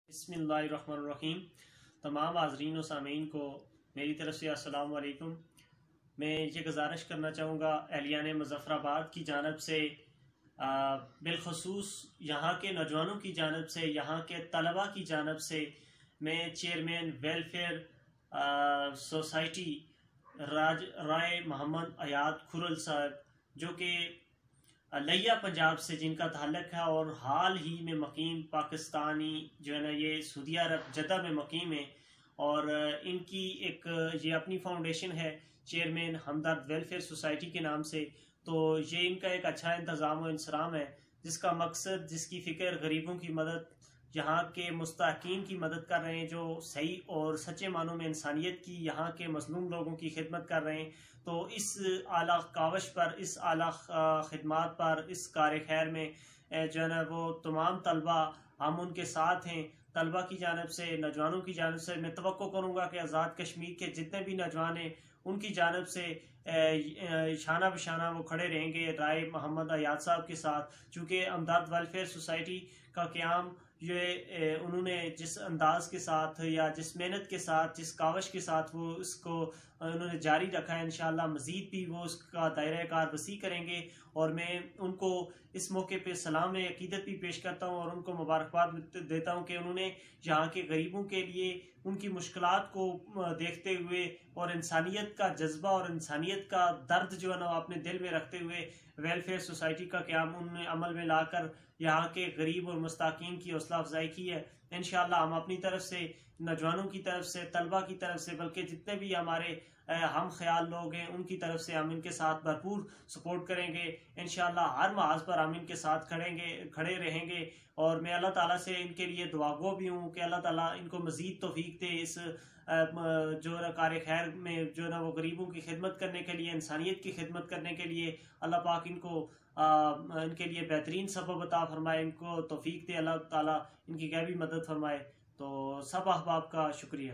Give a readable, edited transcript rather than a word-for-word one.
بسم اللہ الرحمن الرحیم۔ تمام حاضرین و سامعین کو میری طرف سے السلام علیکم۔ میں یہ گزارش کرنا چاہوں گا اہلیان مظفر آباد کی جانب سے، بالخصوص یہاں کے نوجوانوں کی جانب سے، یہاں کے طلباء کی جانب سے، میں چیئرمین ویلفیئر سوسائٹی رائے محمد ایاد کھرل صاحب، جو کہ لیا پنجاب سے جن کا تعلق ہے اور حال ہی میں مقیم پاکستانی جو ہے نا یہ سعودی عرب جدہ میں مقیم ہے، اور ان کی ایک یہ اپنی فاؤنڈیشن ہے چیئرمین ہمدرد ویلفیئر سوسائٹی کے نام سے۔ تو یہ ان کا ایک اچھا انتظام و انصرام ہے جس کا مقصد، جس کی فکر غریبوں کی مدد، یہاں کے مستحقین کی مدد کر رہے ہیں، جو صحیح اور سچے معنوں میں انسانیت کی، یہاں کے مظلوم لوگوں کی خدمت کر رہے ہیں۔ تو اس اعلیٰ کاوش پر، اس اعلیٰ خدمات پر، اس کار خیر میں جو ہے نا وہ تمام طلبہ ہم ان کے ساتھ ہیں۔ طلبہ کی جانب سے، نوجوانوں کی جانب سے میں توقع کروں گا کہ آزاد کشمیر کے جتنے بھی نوجوان ہیں ان کی جانب سے شانہ بشانہ وہ کھڑے رہیں گے رائے محمد ایاد صاحب کے ساتھ، چونکہ ہمدرد ویلفیئر سوسائٹی کا قیام یہ انہوں نے جس انداز کے ساتھ یا جس محنت کے ساتھ، جس کاوش کے ساتھ وہ اس کو انہوں نے جاری رکھا ہے، انشاءاللہ مزید بھی وہ اس کا دائرہ کار وسیع کریں گے۔ اور میں ان کو اس موقع پہ سلام عقیدت بھی پیش کرتا ہوں اور ان کو مبارکباد دیتا ہوں کہ انہوں نے یہاں کے غریبوں کے لیے ان کی مشکلات کو دیکھتے ہوئے اور انسانیت کا جذبہ اور انسانیت کا درد جو ہے نا اپنے دل میں رکھتے ہوئے ویلفیئر سوسائٹی کا قیام انہوں نے عمل میں لا کر یہاں کے غریب اور مستحقین کی حوصلہ افزائی کی ہے۔ انشاءاللہ ہم اپنی طرف سے، نوجوانوں کی طرف سے، طلبہ کی طرف سے، بلکہ جتنے بھی ہمارے ہم خیال لوگ ہیں ان کی طرف سے ہم ان کے ساتھ بھرپور سپورٹ کریں گے۔ انشاءاللہ ہر محاذ پر ہم ان کے ساتھ کھڑے رہیں گے، اور میں اللہ تعالیٰ سے ان کے لیے دعا گو بھی ہوں کہ اللہ تعالیٰ ان کو مزید توفیق دے اس جو کار خیر میں، جو نا وہ غریبوں کی خدمت کرنے کے لیے، انسانیت کی خدمت کرنے کے لیے اللہ پاک ان کو ان کے لیے بہترین سبب عطا فرمائے، ان کو توفیق دے اللہ تعالیٰ، ان کی غیبی مدد فرمائے۔ تو سب احباب کا شکریہ۔